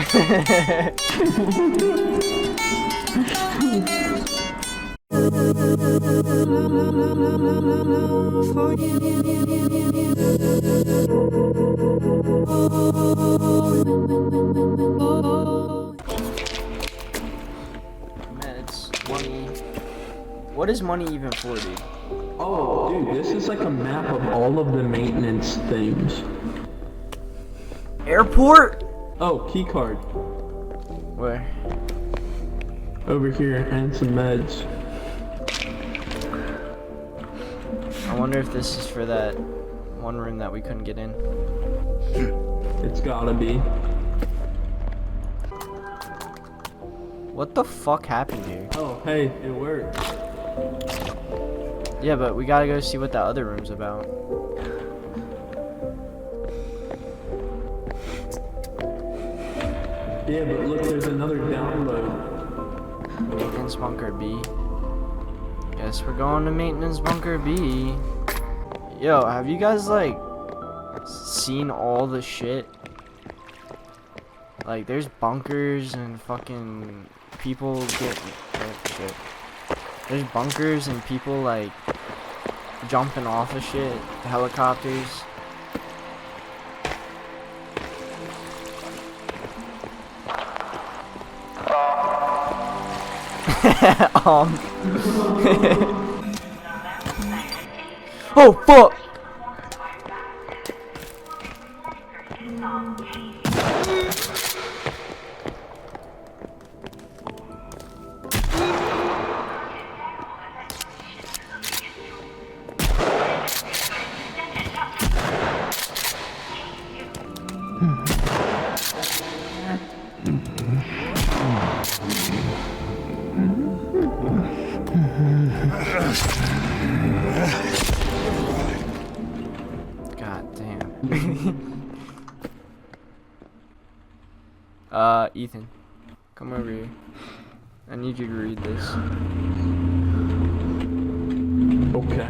Meds, money. What is money even for, dude? Oh, dude, this is like a map of all of the maintenance things. Airport? Oh, key card. Where? Over here, and some meds. I wonder if this is for that one room that we couldn't get in. It's gotta be. What the fuck happened here? Oh, hey, it worked. Yeah, but we gotta go see what that other room's about. Yeah, but look, there's another download. Maintenance bunker B. Guess we're going to maintenance bunker B. Yo, have you guys like seen all the shit? Like, there's bunkers and fucking people get shit. There's bunkers and people like jumping off of shit. Helicopters. Oh fuck! God damn. Ethan, come over here. I need you to read this. Okay.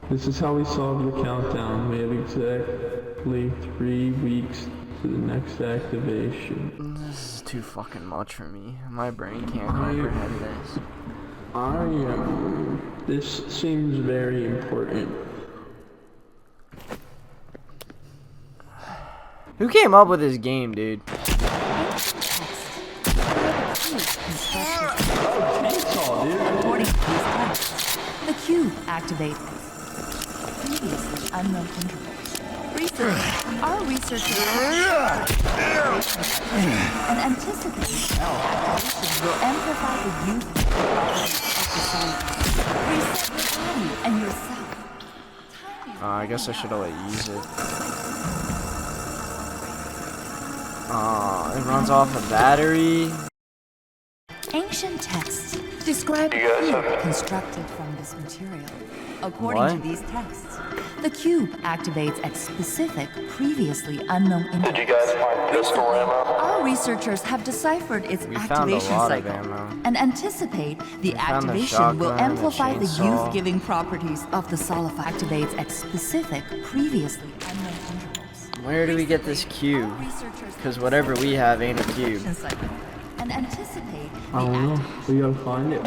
This is how we solve the countdown. We have exactly 3 weeks to the next activation. This is too fucking much for me. My brain can't comprehend this. This seems very important. Who came up with this game, dude? Chainsaw, dude. According to these tests, the cube activates previously unknown intervals. Our researchers and anticipate the activation will amplify the youth of the soul. Reset your body and yourself. I guess I should have let you use it. It runs off a battery. Ancient texts describe a cube constructed from this material. According to these texts, the cube activates at specific, previously unknown intervals. Did you guys find pistol ammo? Our researchers have deciphered its We found a activation lot of cycle ammo. and anticipate the found the activation will shotgun, the amplify the chainsaw. youth-giving properties of the Solidifier. Activates at specific, previously unknown intervals. Where do we get this cube? Our researchers Because whatever we have ain't a cube. activation cycle and anticipate I don't know. We gotta find it.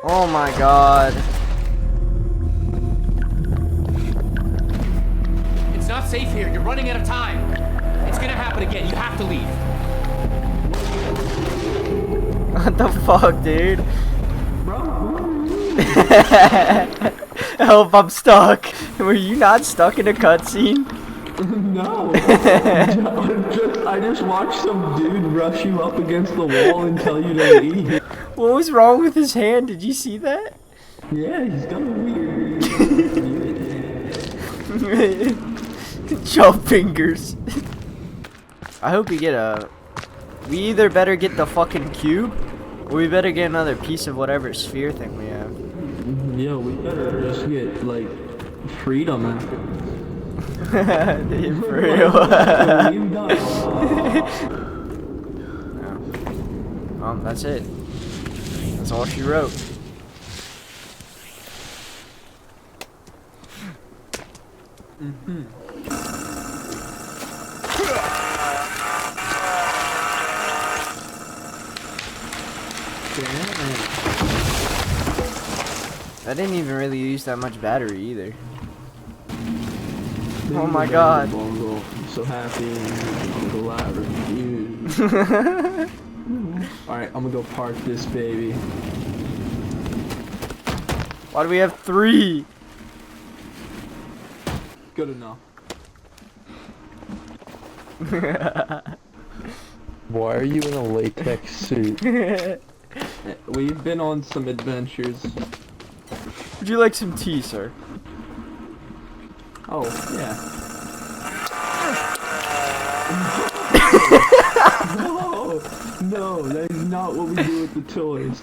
Oh my god. It's not safe here. You're running out of time. It's gonna happen again. You have to leave. What the fuck, dude? Help, I'm stuck. Were you not stuck in a cutscene? No. I just watched some dude rush you up against the wall and tell you to leave. What was wrong with his hand? Did you see that? Yeah, he's got a weird. Jump fingers. I hope we get a... We either better get the fucking cube, or we better get another piece of whatever sphere thing we have. Yeah, we better just get, like, freedom after this. Dude, for real. We've got That's it. That's all she wrote. I didn't even really use that much battery either. Oh my god. Bongo. I'm so happy I'm glad you. Alright, I'm gonna go park this baby. Why do we have 3? Good enough. Why are you in a latex suit? We've been on some adventures. Would you like some tea, sir? Oh, yeah. No, that is not what we do with the toys.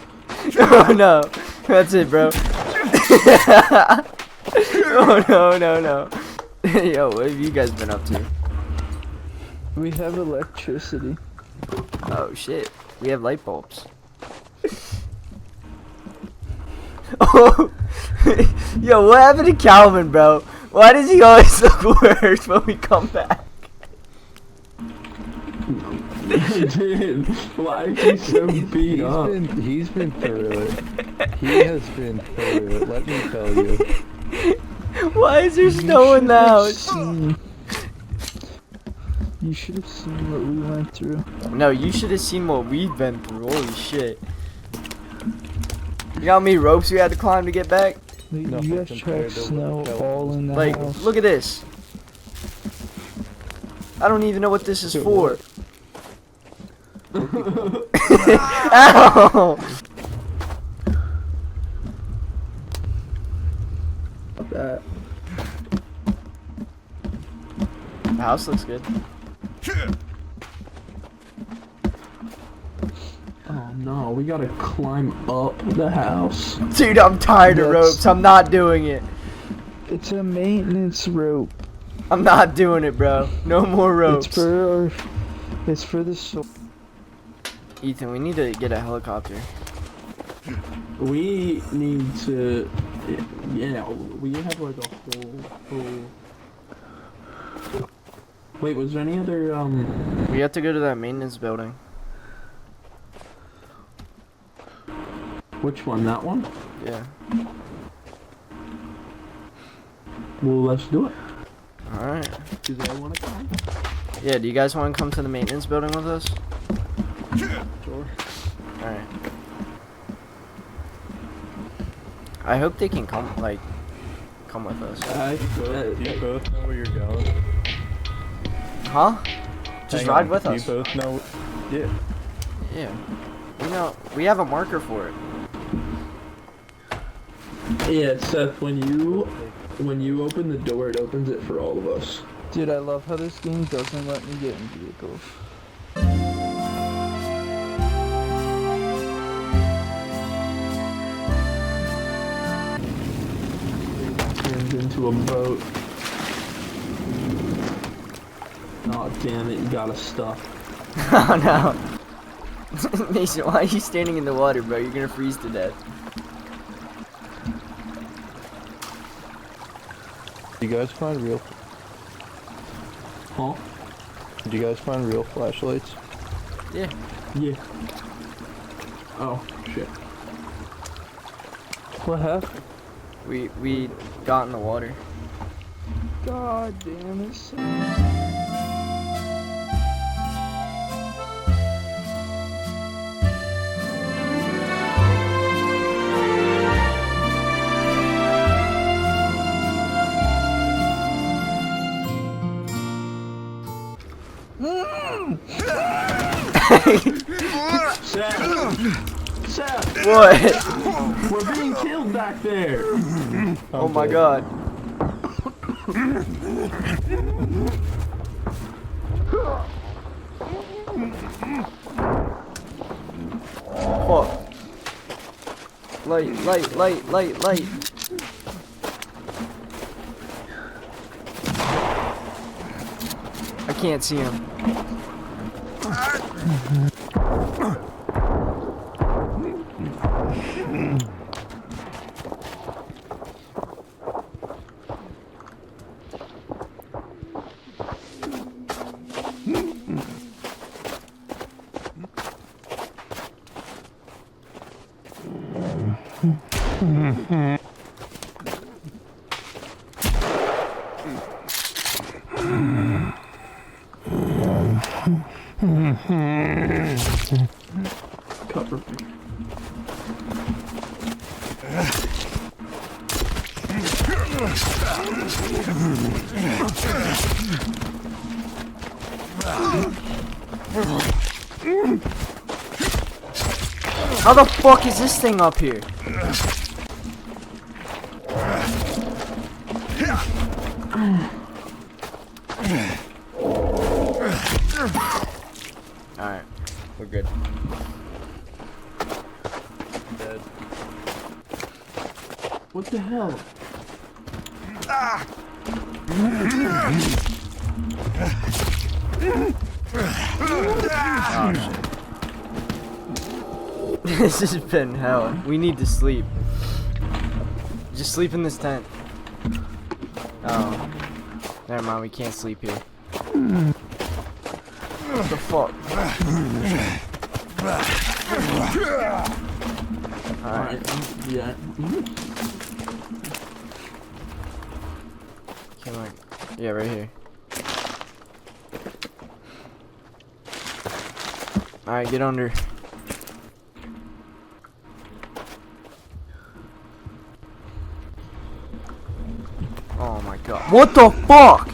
Oh no, that's it, bro. Oh no. Yo, what have you guys been up to? We have electricity. Oh shit, we have light bulbs. Oh, yo, what happened to Calvin, bro? Why does he always look worse when we come back? Dude, why is he so beat up? He's been through it. He has been through it, let me tell you. Why is there snow in the house? You should have seen what we went through. No, you should have seen what we've been through. Holy shit. You know how many ropes we had to climb to get back? You Nothing guys compared tracked to snow what all in the Like, house. look at this. I don't even know what this is for. Ow! That. The house looks good. Oh no, we gotta climb up the house. Dude, I'm tired of That's- ropes. I'm not doing it. It's a maintenance rope. I'm not doing it, bro. No more ropes. It's for the soul. Ethan, we need to get a helicopter. We need to, yeah, we have like a whole. Wait, was there any other, We have to go to that maintenance building. which one, that one? Yeah. Well, let's do it. Alright. Do they want to come? Yeah, do you guys want to come to the maintenance building with us? Sure. Alright. I hope they can come, like, come with us. You both know where you're going? Huh? Just Hang ride on, with you us. both know? Yeah. Yeah. You know, we have a marker for it. Yeah, Seth, when you open the door, it opens it for all of us. Dude, I love how this game doesn't let me get in vehicles. Turns into a boat. Oh damn it, you got us stuck. Oh no. Mason, why are you standing in the water, bro? You're gonna freeze to death. You guys find real? Huh? Did you guys find real flashlights? Yeah. Yeah. Oh, shit. What happened? We got in the water. God damn it. son. Seth! Seth! What? We're being killed back there! Oh my god. Fuck. Light. I can't see him. Cover me. How the fuck is this thing up here? Alright, we're good. Dead. What the hell? Oh shit. This has been hell. We need to sleep. Just sleep in this tent. Oh. Never mind, we can't sleep here. What the fuck? Alright. Yeah. Come on. Yeah, right here. Alright, get under. Oh my god. What the fuck?